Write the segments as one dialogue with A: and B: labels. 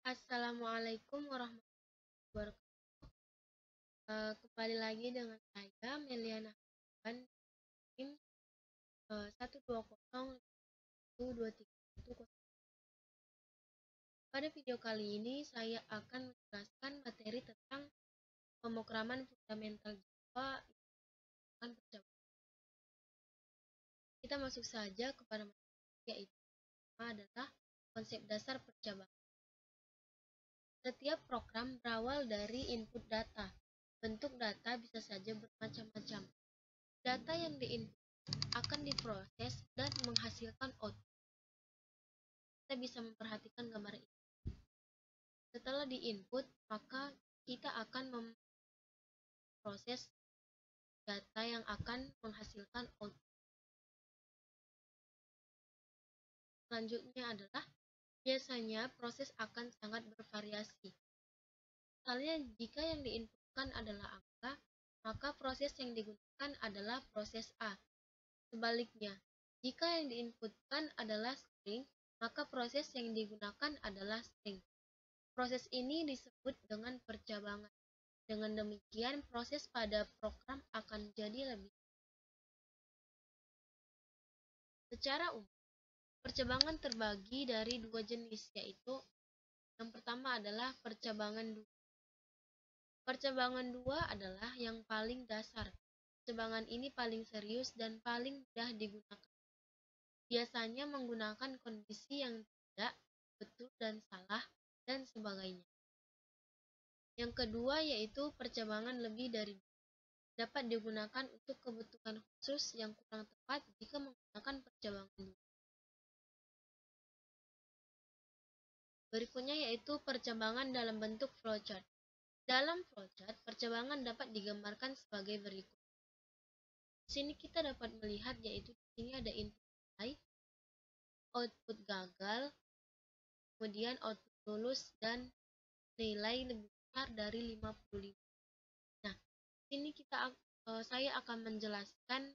A: Assalamualaikum warahmatullahi wabarakatuh. Kembali lagi dengan saya Meliana Hasan, tim 120 Pada video kali ini saya akan menjelaskan materi tentang pemrograman fundamental Java dengan percobaan. Kita masuk saja kepada materi, yaitu adalah konsep dasar percobaan. Setiap program berawal dari input data. Bentuk data bisa saja bermacam-macam. Data yang diinput akan diproses dan menghasilkan output. Kita bisa memperhatikan gambar ini. Setelah diinput, maka kita akan memproses data yang akan menghasilkan output. Selanjutnya adalah biasanya proses akan sangat bervariasi. Misalnya jika yang diinputkan adalah angka, maka proses yang digunakan adalah proses A. Sebaliknya, jika yang diinputkan adalah string, maka proses yang digunakan adalah string. Proses ini disebut dengan percabangan. Dengan demikian, proses pada program akan jadi lebih. Secara umum, percabangan terbagi dari dua jenis, yaitu yang pertama adalah percabangan dua. Percabangan dua adalah yang paling dasar. Percabangan ini paling serius dan paling mudah digunakan. Biasanya menggunakan kondisi yang tidak, betul dan salah, dan sebagainya. Yang kedua yaitu percabangan lebih dari dua. Dapat digunakan untuk kebutuhan khusus yang kurang tepat jika menggunakan percabangan dua. Berikutnya yaitu percabangan dalam bentuk flowchart. Dalam flowchart, percabangan dapat digambarkan sebagai berikut. Di sini kita dapat melihat yaitu di sini ada input nilai, output gagal, kemudian output lulus dan nilai lebih besar dari 55. Nah, di sini saya akan menjelaskan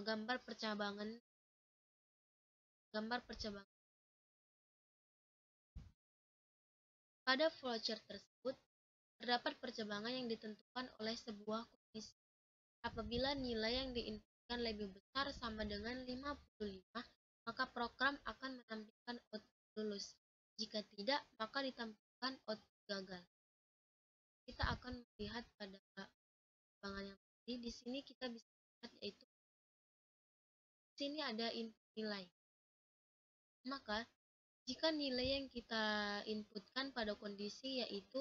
A: gambar percabangan. Pada flowchart tersebut, terdapat percabangan yang ditentukan oleh sebuah kondisi. Apabila nilai yang diinputkan lebih besar sama dengan 55, maka program akan menampilkan output lulus. Jika tidak, maka ditampilkan output gagal. Kita akan melihat pada percabangan yang tadi. Di sini kita bisa lihat yaitu di sini ada input nilai. Maka jika nilai yang kita inputkan pada kondisi yaitu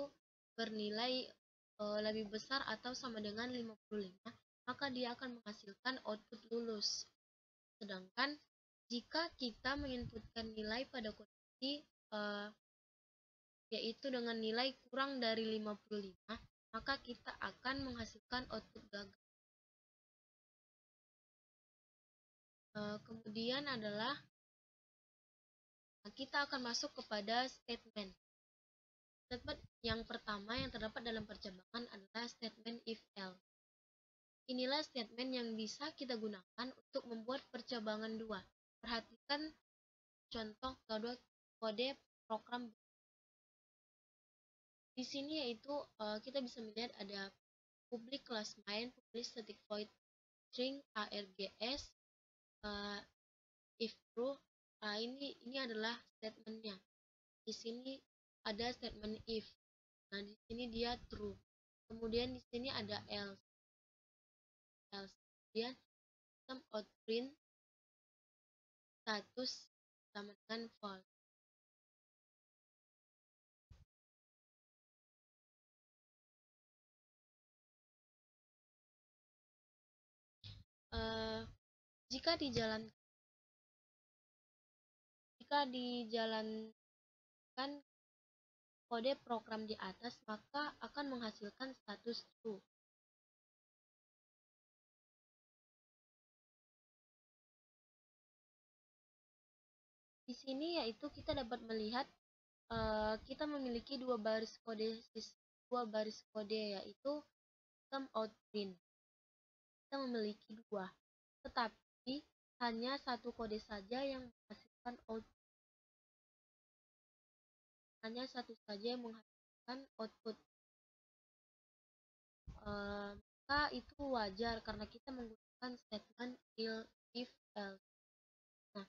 A: bernilai lebih besar atau sama dengan 55, maka dia akan menghasilkan output lulus. Sedangkan jika kita menginputkan nilai pada kondisi yaitu dengan nilai kurang dari 55, maka kita akan menghasilkan output gagal. Kemudian adalah kita akan masuk kepada statement. Statement yang pertama yang terdapat dalam percabangan adalah statement if-else. Inilah statement yang bisa kita gunakan untuk membuat percabangan dua. Perhatikan contoh kode program. Di sini yaitu kita bisa melihat ada public class main, public static void string args, if true. Ini adalah statementnya. Di sini ada statement if. Nah, di sini dia true. Kemudian di sini ada else. Kemudian sistem out print status sama dengan false. Jika dijalankan kode program di atas, maka akan menghasilkan status true. Di sini yaitu kita dapat melihat kita memiliki dua baris kode yaitu system out print. Kita memiliki dua, tetapi hanya satu kode saja yang menghasilkan output. hanya satu saja yang menghasilkan output. Maka itu wajar karena kita menggunakan statement if else. Nah,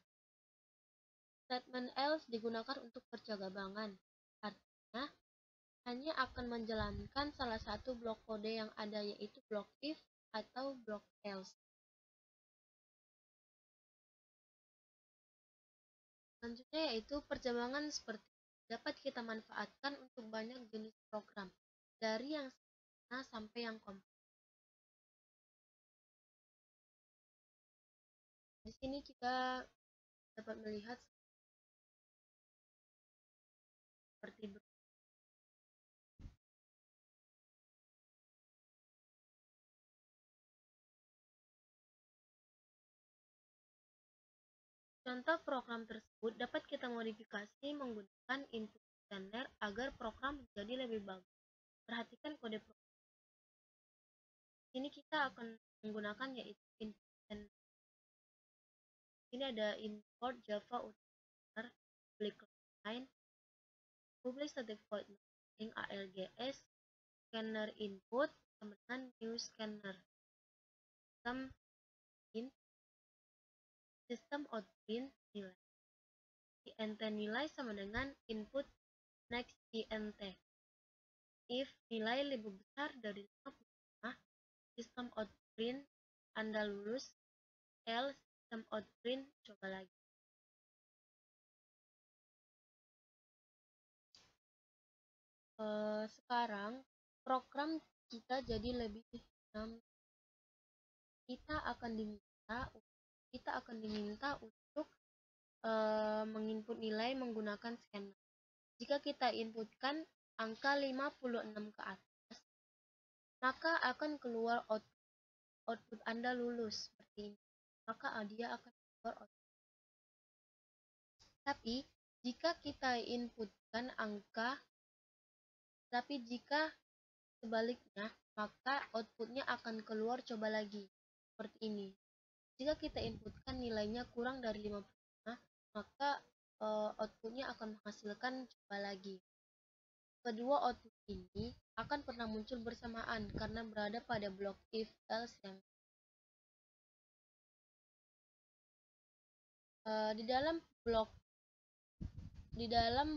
A: statement else digunakan untuk percakapan. Artinya hanya akan menjalankan salah satu blok kode yang ada, yaitu blok if atau blok else. Selanjutnya yaitu percakapan seperti dapat kita manfaatkan untuk banyak jenis program, dari yang sederhana sampai yang kompleks. Di sini kita dapat melihat seperti contoh program tersebut dapat kita modifikasi menggunakan input scanner agar program menjadi lebih bagus. Perhatikan kode program. Ini kita akan menggunakan yaitu input scanner. Ini ada import Java utiliser, public line, public static void mapping ALGS, scanner input sama dengan new scanner. Sistem outprint nilai. int nilai sama dengan input next int. If nilai lebih besar dari 55, sistem outprint Anda lulus, else sistem outprint coba lagi. Sekarang program kita jadi lebih kita akan diminta untuk menginput nilai menggunakan scanner. Jika kita inputkan angka 56 ke atas, maka akan keluar output Anda lulus seperti ini. Maka dia akan keluar output. Tapi jika kita inputkan angka, tapi jika sebaliknya, maka outputnya akan keluar coba lagi seperti ini. Jika kita inputkan nilainya kurang dari 55, maka outputnya akan menghasilkan coba lagi. Kedua output ini akan pernah muncul bersamaan karena berada pada blok if else yang di dalam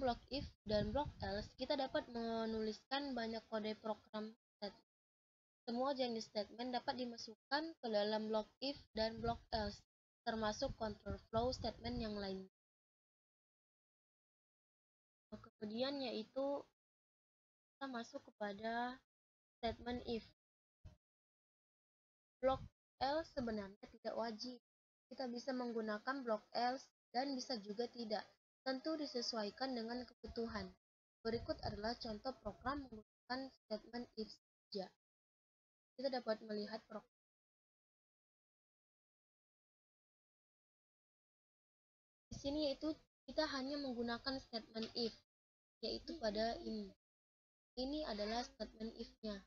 A: blok if dan blok else kita dapat menuliskan banyak kode program statement. Semua jenis statement dapat dimasukkan ke dalam blok if dan blok else, termasuk control flow statement yang lain. Kemudian yaitu kita masuk kepada statement if. Blok else sebenarnya tidak wajib. Kita bisa menggunakan blok else dan bisa juga tidak. Tentu disesuaikan dengan kebutuhan. Berikut adalah contoh program menggunakan statement if saja. Kita dapat melihat program. Di sini yaitu kita hanya menggunakan statement if, yaitu pada ini. Ini adalah statement if-nya.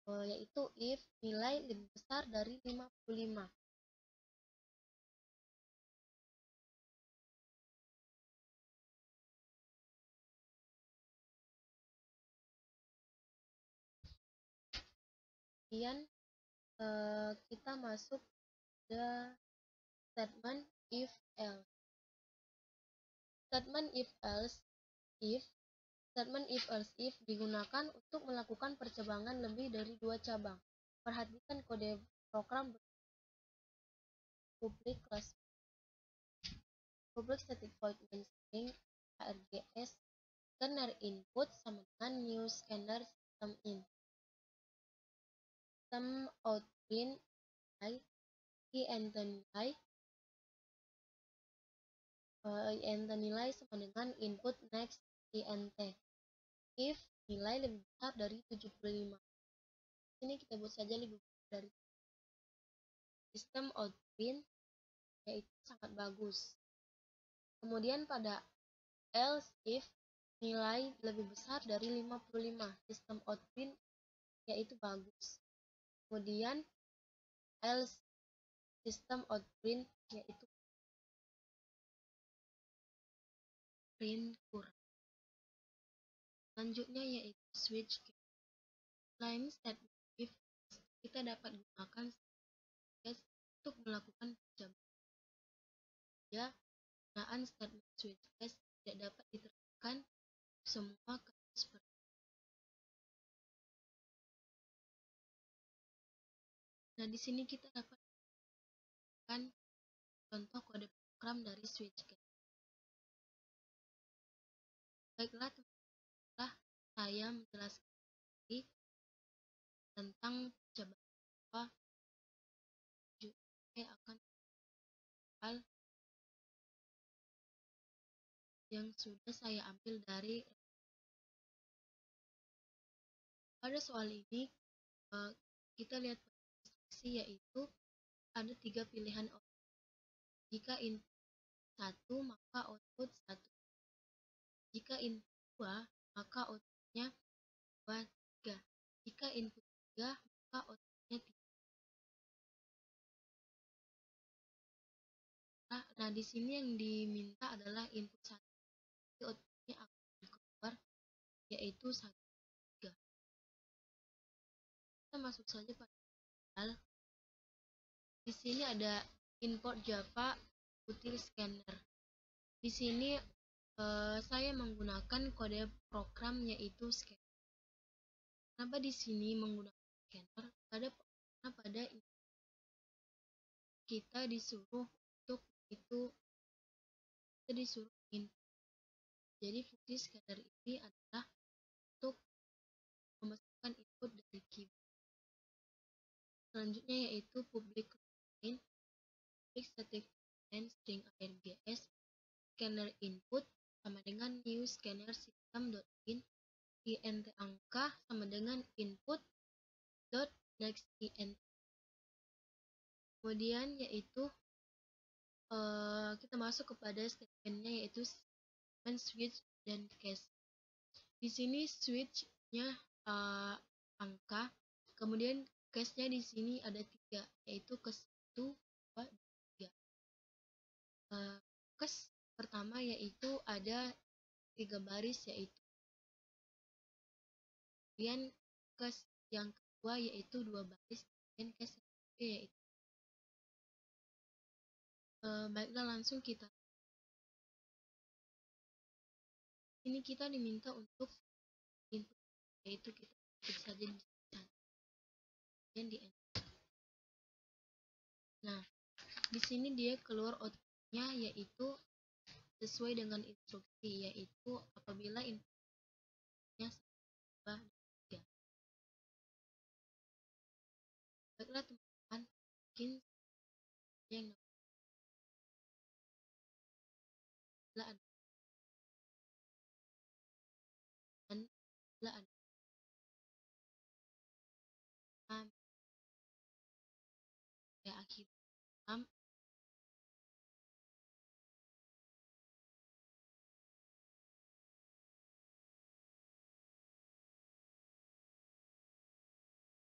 A: Yaitu if nilai lebih besar dari 55. Kemudian kita masuk ke statement if else. Statement if else if digunakan untuk melakukan percabangan lebih dari 2 cabang. Perhatikan kode program public class public static void main string ARGS scanner input sama dengan new scanner system in. System outprint nilai int nilai sama dengan input next int. If nilai lebih besar dari 75. Ini kita buat saja lebih besar dari sistem outprint, yaitu sangat bagus. Kemudian pada else if nilai lebih besar dari 55, sistem outprint yaitu bagus. Kemudian else sistem outprint yaitu print kurang. Selanjutnya yaitu switch case. Selain statement if, kita dapat gunakan case untuk melakukan penjabaran. Ya, penggunaan statement switch case tidak dapat diterapkan semua kasus. Nah, di sini kita dapat menggunakan contoh kode program dari switch case. Baiklah, teman-teman, saya menjelaskan tentang penjabaran apa. Saya akan hal yang sudah saya ambil dari pada soal ini. Kita lihat instruksi, yaitu ada 3 pilihan output. Jika input 1 maka output 1. Jika input 2 maka outputnya 2, 3. Jika input 3 maka outputnya 3. Nah, di sini yang diminta adalah input 1. Jadi outputnya akan keluar yaitu 1, 3. Kita masuk saja pada hal. Di sini ada import Java util scanner. Di sini saya menggunakan kode program yaitu scanner. Kenapa di sini menggunakan scanner? Karena pada kita disuruh untuk itu, kita disuruh input. Jadi fungsi scanner ini adalah untuk memasukkan input dari keyboard. Selanjutnya yaitu public main, public static main string args, scanner input sama dengan new scanner system.in, int angka sama dengan input dot next int. Kemudian yaitu kita masuk kepada statementnya, yaitu statement switch dan case. Di sini switch-nya angka, kemudian case-nya di sini ada 3, yaitu case 1, 2, 3. Case pertama yaitu ada 3 baris, yaitu. Kemudian case yang kedua yaitu 2 baris, dan case yang ketiga yaitu. Baiklah, langsung kita. Ini kita diminta untuk input, yaitu kita ketik saja di dan di enter. Nah, di sini dia keluar outputnya yaitu sesuai dengan instruksi, yaitu apabila inputnya sama 3. Baiklah teman-teman, mungkin yang bila ada dan bila ada ya akhir